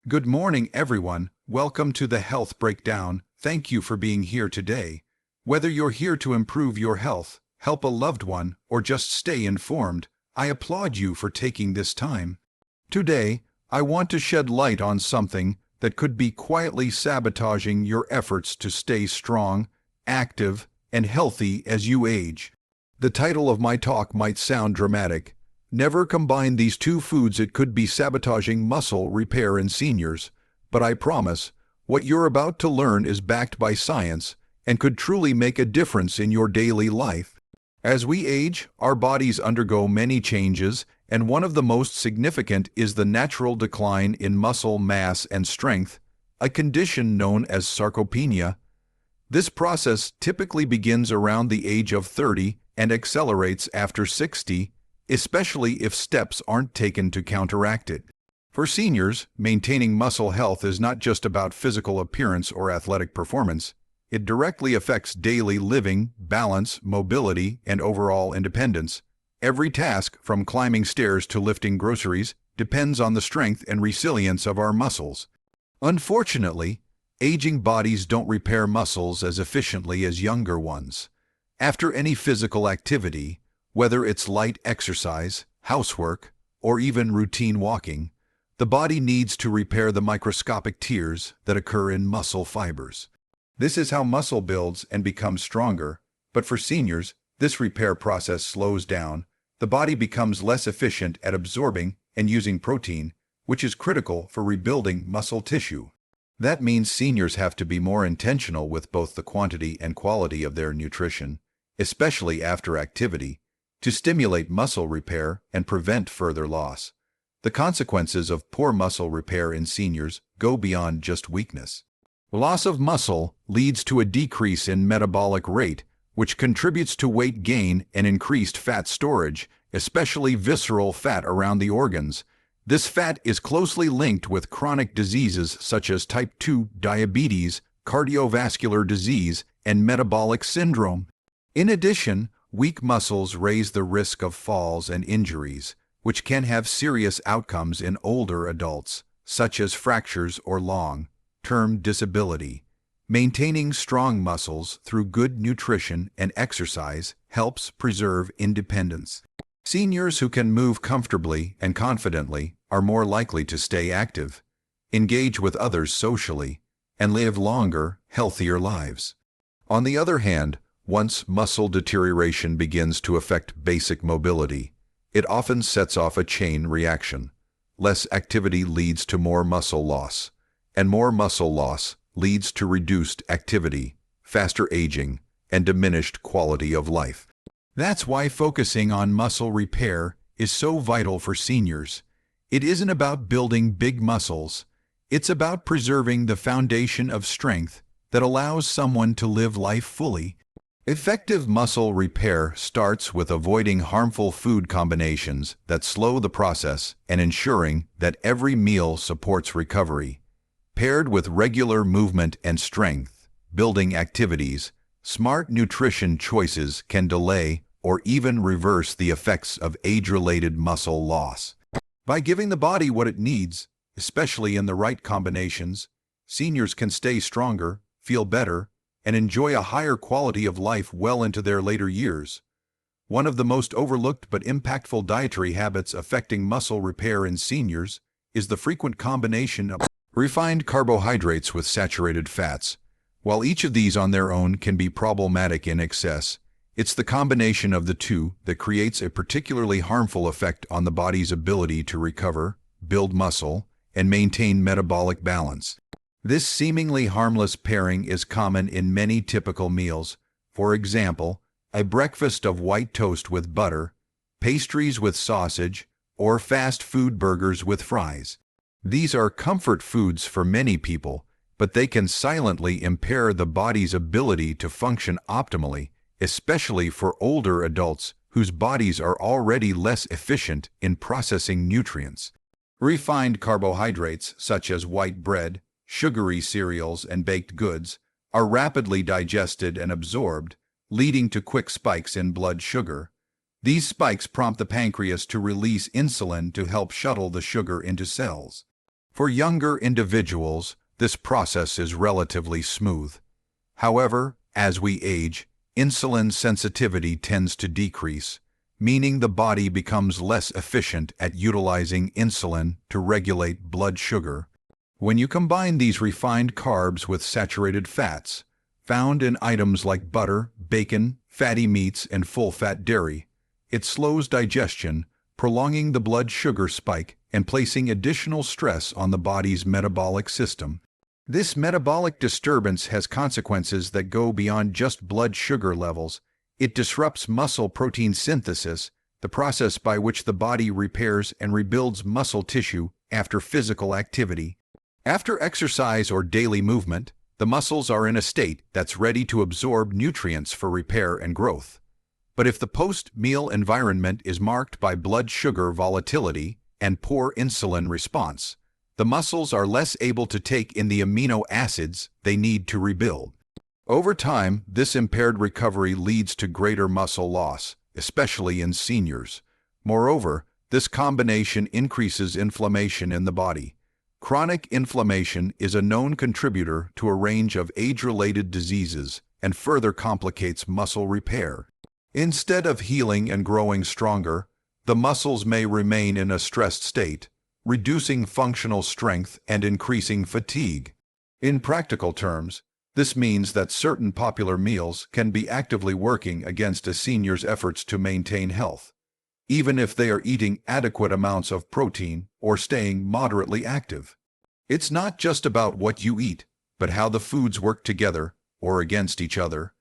Good morning, everyone. Welcome to the Health Breakdown. Thank you for being here today. Whether you're here to improve your health, help a loved one, or just stay informed, I applaud you for taking this time. Today, I want to shed light on something that could be quietly sabotaging your efforts to stay strong, active, and healthy as you age. The title of my talk might sound dramatic. Never combine these two foods, it could be sabotaging muscle repair in seniors. But I promise, what you're about to learn is backed by science and could truly make a difference in your daily life. As we age, our bodies undergo many changes, and one of the most significant is the natural decline in muscle mass and strength, a condition known as sarcopenia. This process typically begins around the age of 30 and accelerates after 60, especially if steps aren't taken to counteract it. For seniors, maintaining muscle health is not just about physical appearance or athletic performance. It directly affects daily living, balance, mobility, and overall independence. Every task, from climbing stairs to lifting groceries, depends on the strength and resilience of our muscles. Unfortunately, aging bodies don't repair muscles as efficiently as younger ones. After any physical activity, whether it's light exercise, housework, or even routine walking, the body needs to repair the microscopic tears that occur in muscle fibers. This is how muscle builds and becomes stronger, but for seniors, this repair process slows down. The body becomes less efficient at absorbing and using protein, which is critical for rebuilding muscle tissue. That means seniors have to be more intentional with both the quantity and quality of their nutrition, especially after activity, to stimulate muscle repair and prevent further loss. The consequences of poor muscle repair in seniors go beyond just weakness. Loss of muscle leads to a decrease in metabolic rate, which contributes to weight gain and increased fat storage, especially visceral fat around the organs. This fat is closely linked with chronic diseases such as type 2 diabetes, cardiovascular disease, and metabolic syndrome. In addition, weak muscles raise the risk of falls and injuries, which can have serious outcomes in older adults, such as fractures or long-term disability. Maintaining strong muscles through good nutrition and exercise helps preserve independence. Seniors who can move comfortably and confidently are more likely to stay active, engage with others socially, and live longer, healthier lives. On the other hand, once muscle deterioration begins to affect basic mobility, it often sets off a chain reaction. Less activity leads to more muscle loss, and more muscle loss leads to reduced activity, faster aging, and diminished quality of life. That's why focusing on muscle repair is so vital for seniors. It isn't about building big muscles. It's about preserving the foundation of strength that allows someone to live life fully. Effective muscle repair starts with avoiding harmful food combinations that slow the process and ensuring that every meal supports recovery. Paired with regular movement and strength-building activities, smart nutrition choices can delay or even reverse the effects of age-related muscle loss. By giving the body what it needs, especially in the right combinations, seniors can stay stronger, feel better, and enjoy a higher quality of life well into their later years. One of the most overlooked but impactful dietary habits affecting muscle repair in seniors is the frequent combination of refined carbohydrates with saturated fats. While each of these on their own can be problematic in excess, it's the combination of the two that creates a particularly harmful effect on the body's ability to recover, build muscle, and maintain metabolic balance. This seemingly harmless pairing is common in many typical meals. For example, a breakfast of white toast with butter, pastries with sausage, or fast food burgers with fries. These are comfort foods for many people, but they can silently impair the body's ability to function optimally, especially for older adults whose bodies are already less efficient in processing nutrients. Refined carbohydrates, such as white bread, sugary cereals, and baked goods, are rapidly digested and absorbed, leading to quick spikes in blood sugar. These spikes prompt the pancreas to release insulin to help shuttle the sugar into cells. For younger individuals, this process is relatively smooth. However, as we age, insulin sensitivity tends to decrease, meaning the body becomes less efficient at utilizing insulin to regulate blood sugar. When you combine these refined carbs with saturated fats, found in items like butter, bacon, fatty meats, and full-fat dairy, it slows digestion, prolonging the blood sugar spike and placing additional stress on the body's metabolic system. This metabolic disturbance has consequences that go beyond just blood sugar levels. It disrupts muscle protein synthesis, the process by which the body repairs and rebuilds muscle tissue after physical activity. After exercise or daily movement, the muscles are in a state that's ready to absorb nutrients for repair and growth. But if the post-meal environment is marked by blood sugar volatility and poor insulin response, the muscles are less able to take in the amino acids they need to rebuild. Over time, this impaired recovery leads to greater muscle loss, especially in seniors. Moreover, this combination increases inflammation in the body. Chronic inflammation is a known contributor to a range of age-related diseases and further complicates muscle repair. Instead of healing and growing stronger, the muscles may remain in a stressed state, reducing functional strength and increasing fatigue. In practical terms, this means that certain popular meals can be actively working against a senior's efforts to maintain health, even if they are eating adequate amounts of protein or staying moderately active. It's not just about what you eat, but how the foods work together or against each other.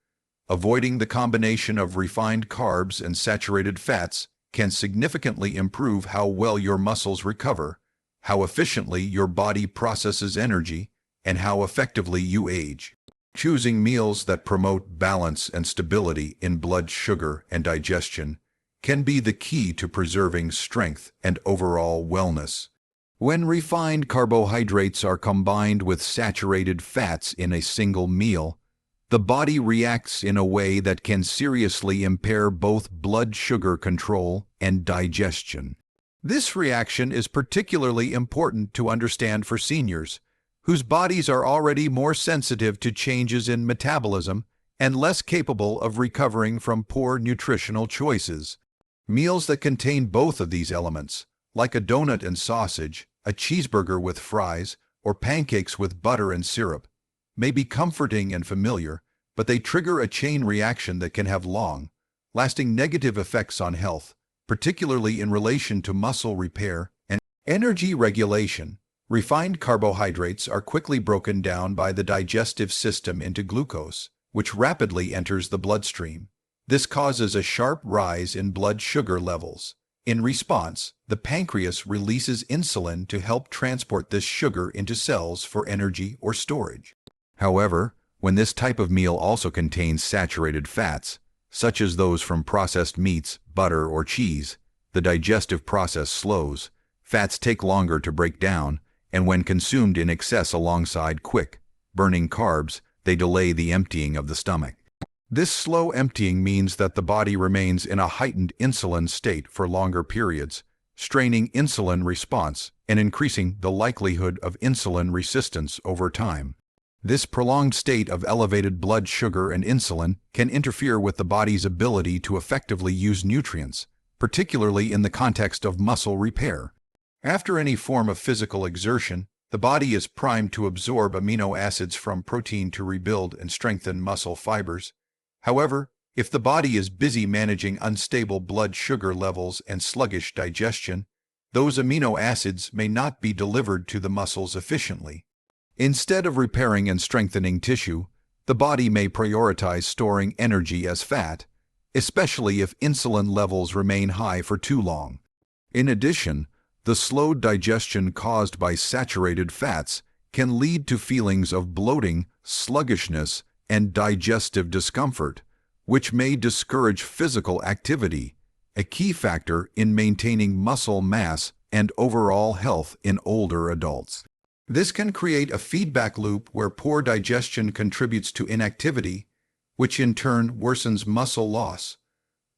Avoiding the combination of refined carbs and saturated fats can significantly improve how well your muscles recover, how efficiently your body processes energy, and how effectively you age. Choosing meals that promote balance and stability in blood sugar and digestion can be the key to preserving strength and overall wellness. When refined carbohydrates are combined with saturated fats in a single meal, the body reacts in a way that can seriously impair both blood sugar control and digestion. This reaction is particularly important to understand for seniors, whose bodies are already more sensitive to changes in metabolism and less capable of recovering from poor nutritional choices. Meals that contain both of these elements, like a donut and sausage, a cheeseburger with fries, or pancakes with butter and syrup, may be comforting and familiar, but they trigger a chain reaction that can have long-lasting negative effects on health, particularly in relation to muscle repair and energy regulation. Refined carbohydrates are quickly broken down by the digestive system into glucose, which rapidly enters the bloodstream. This causes a sharp rise in blood sugar levels. In response, the pancreas releases insulin to help transport this sugar into cells for energy or storage. However, when this type of meal also contains saturated fats, such as those from processed meats, butter, or cheese, the digestive process slows. Fats take longer to break down, and when consumed in excess alongside quick, burning carbs, they delay the emptying of the stomach. This slow emptying means that the body remains in a heightened insulin state for longer periods, straining insulin response and increasing the likelihood of insulin resistance over time. This prolonged state of elevated blood sugar and insulin can interfere with the body's ability to effectively use nutrients, particularly in the context of muscle repair. After any form of physical exertion, the body is primed to absorb amino acids from protein to rebuild and strengthen muscle fibers. However, if the body is busy managing unstable blood sugar levels and sluggish digestion, those amino acids may not be delivered to the muscles efficiently. Instead of repairing and strengthening tissue, the body may prioritize storing energy as fat, especially if insulin levels remain high for too long. In addition, the slow digestion caused by saturated fats can lead to feelings of bloating, sluggishness, and digestive discomfort, which may discourage physical activity, a key factor in maintaining muscle mass and overall health in older adults. This can create a feedback loop where poor digestion contributes to inactivity, which in turn worsens muscle loss.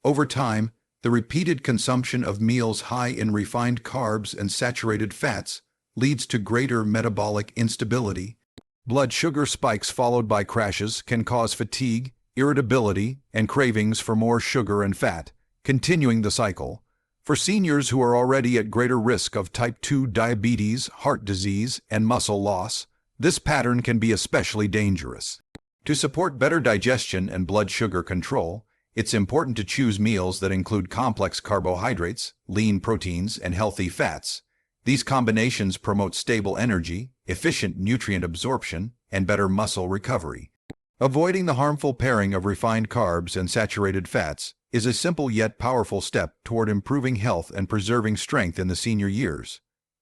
Over time, the repeated consumption of meals high in refined carbs and saturated fats leads to greater metabolic instability. Blood sugar spikes followed by crashes can cause fatigue, irritability, and cravings for more sugar and fat, continuing the cycle. For seniors who are already at greater risk of type 2 diabetes, heart disease, and muscle loss, this pattern can be especially dangerous. To support better digestion and blood sugar control, it's important to choose meals that include complex carbohydrates, lean proteins, and healthy fats. These combinations promote stable energy, efficient nutrient absorption, and better muscle recovery. Avoiding the harmful pairing of refined carbs and saturated fats is a simple yet powerful step toward improving health and preserving strength in the senior years.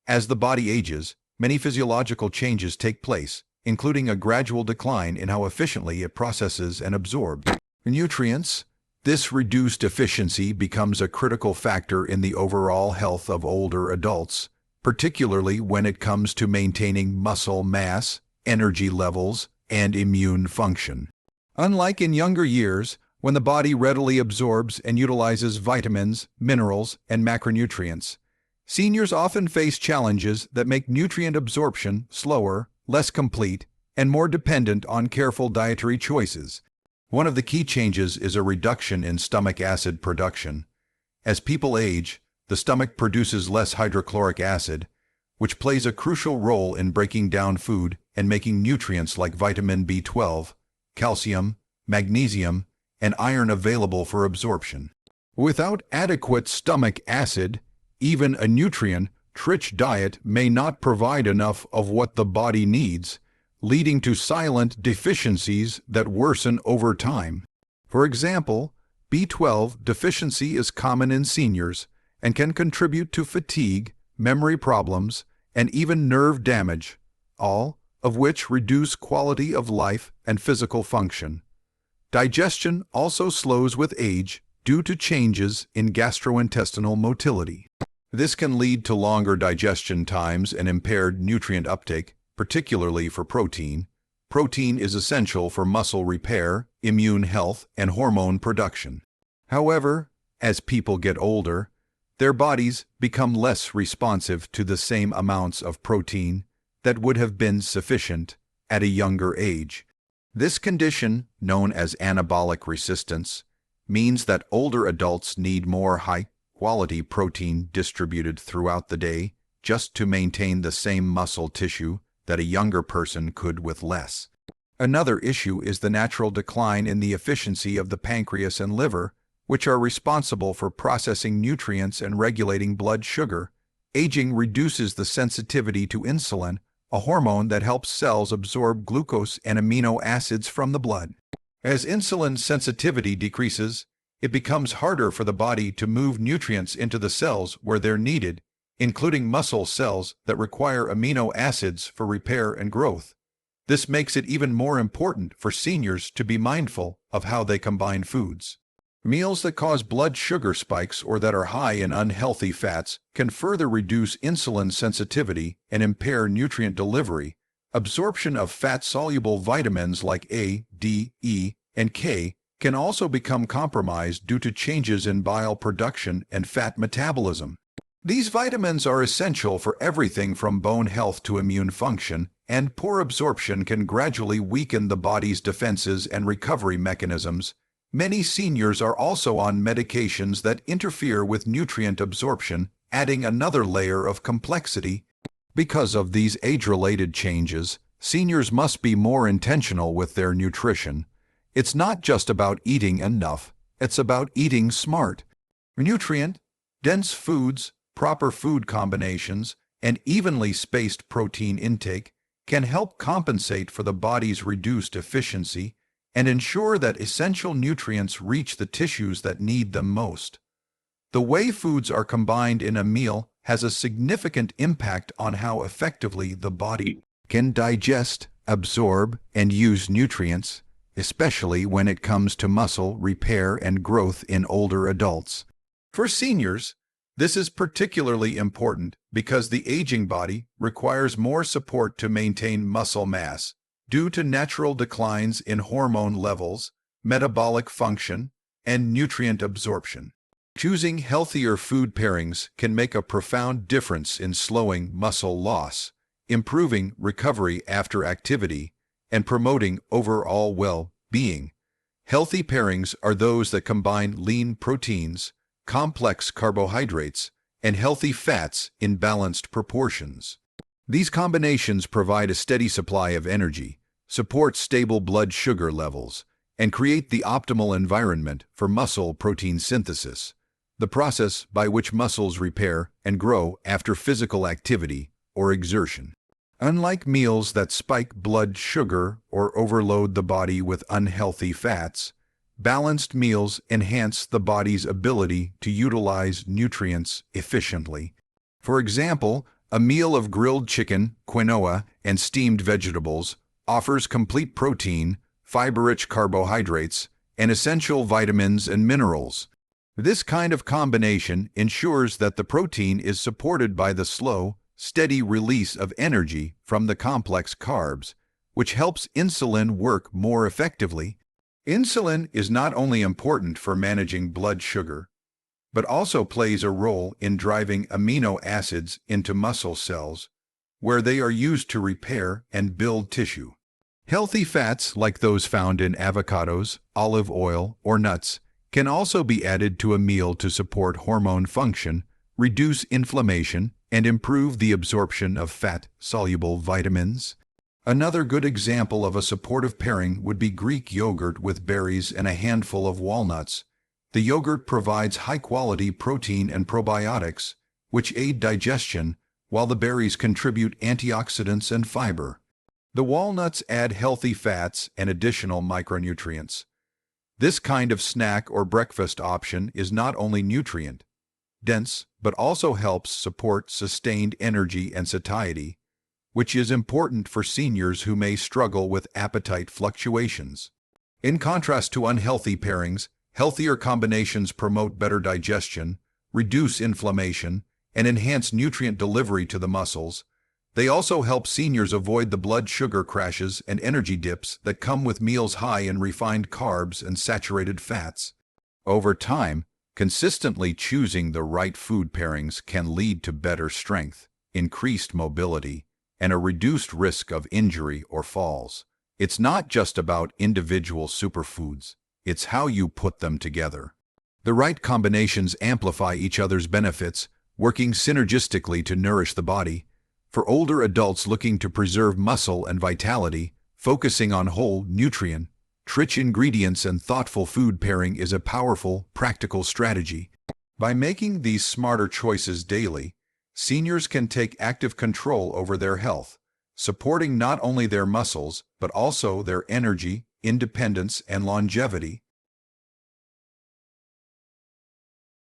As the body ages, many physiological changes take place, including a gradual decline in how efficiently it processes and absorbs nutrients. This reduced efficiency becomes a critical factor in the overall health of older adults, particularly when it comes to maintaining muscle mass, energy levels, and immune function. Unlike in younger years, when the body readily absorbs and utilizes vitamins, minerals, and macronutrients, seniors often face challenges that make nutrient absorption slower, less complete, and more dependent on careful dietary choices. One of the key changes is a reduction in stomach acid production. As people age, the stomach produces less hydrochloric acid, which plays a crucial role in breaking down food and making nutrients like vitamin B12, calcium, magnesium, and iron available for absorption. Without adequate stomach acid, even a nutrient-rich diet may not provide enough of what the body needs, leading to silent deficiencies that worsen over time. For example, B12 deficiency is common in seniors and can contribute to fatigue, memory problems, and even nerve damage, all of which reduce quality of life and physical function. Digestion also slows with age due to changes in gastrointestinal motility. This can lead to longer digestion times and impaired nutrient uptake, particularly for protein. Protein is essential for muscle repair, immune health, and hormone production. However, as people get older, their bodies become less responsive to the same amounts of protein that would have been sufficient at a younger age. This condition, known as anabolic resistance, means that older adults need more high-quality protein distributed throughout the day just to maintain the same muscle tissue that a younger person could with less. Another issue is the natural decline in the efficiency of the pancreas and liver, which are responsible for processing nutrients and regulating blood sugar. Aging reduces the sensitivity to insulin, a hormone that helps cells absorb glucose and amino acids from the blood. As insulin sensitivity decreases, it becomes harder for the body to move nutrients into the cells where they're needed, including muscle cells that require amino acids for repair and growth. This makes it even more important for seniors to be mindful of how they combine foods. Meals that cause blood sugar spikes or that are high in unhealthy fats can further reduce insulin sensitivity and impair nutrient delivery. Absorption of fat-soluble vitamins like A, D, E, and K can also become compromised due to changes in bile production and fat metabolism. These vitamins are essential for everything from bone health to immune function, and poor absorption can gradually weaken the body's defenses and recovery mechanisms. Many seniors are also on medications that interfere with nutrient absorption, adding another layer of complexity. Because of these age-related changes, seniors must be more intentional with their nutrition. It's not just about eating enough, it's about eating smart. Nutrient-dense foods, proper food combinations, and evenly spaced protein intake can help compensate for the body's reduced efficiency and ensure that essential nutrients reach the tissues that need them most. The way foods are combined in a meal has a significant impact on how effectively the body can digest, absorb, and use nutrients, especially when it comes to muscle repair and growth in older adults. For seniors, this is particularly important because the aging body requires more support to maintain muscle mass due to natural declines in hormone levels, metabolic function, and nutrient absorption. Choosing healthier food pairings can make a profound difference in slowing muscle loss, improving recovery after activity, and promoting overall well-being. Healthy pairings are those that combine lean proteins, complex carbohydrates, and healthy fats in balanced proportions. These combinations provide a steady supply of energy, support stable blood sugar levels, and create the optimal environment for muscle protein synthesis, the process by which muscles repair and grow after physical activity or exertion. Unlike meals that spike blood sugar or overload the body with unhealthy fats, balanced meals enhance the body's ability to utilize nutrients efficiently. For example, a meal of grilled chicken, quinoa, and steamed vegetables offers complete protein, fiber-rich carbohydrates, and essential vitamins and minerals. This kind of combination ensures that the protein is supported by the slow, steady release of energy from the complex carbs, which helps insulin work more effectively. Insulin is not only important for managing blood sugar, but also plays a role in driving amino acids into muscle cells, where they are used to repair and build tissue. Healthy fats, like those found in avocados, olive oil, or nuts, can also be added to a meal to support hormone function, reduce inflammation, and improve the absorption of fat-soluble vitamins. Another good example of a supportive pairing would be Greek yogurt with berries and a handful of walnuts. The yogurt provides high-quality protein and probiotics, which aid digestion, while the berries contribute antioxidants and fiber. The walnuts add healthy fats and additional micronutrients. This kind of snack or breakfast option is not only nutrient-dense, but also helps support sustained energy and satiety, which is important for seniors who may struggle with appetite fluctuations. In contrast to unhealthy pairings, healthier combinations promote better digestion, reduce inflammation, and enhance nutrient delivery to the muscles. They also help seniors avoid the blood sugar crashes and energy dips that come with meals high in refined carbs and saturated fats. Over time, consistently choosing the right food pairings can lead to better strength, increased mobility, and a reduced risk of injury or falls. It's not just about individual superfoods, it's how you put them together. The right combinations amplify each other's benefits, working synergistically to nourish the body. For older adults looking to preserve muscle and vitality, focusing on whole, nutrient-rich ingredients and thoughtful food pairing is a powerful, practical strategy. By making these smarter choices daily, seniors can take active control over their health, supporting not only their muscles, but also their energy, independence, and longevity.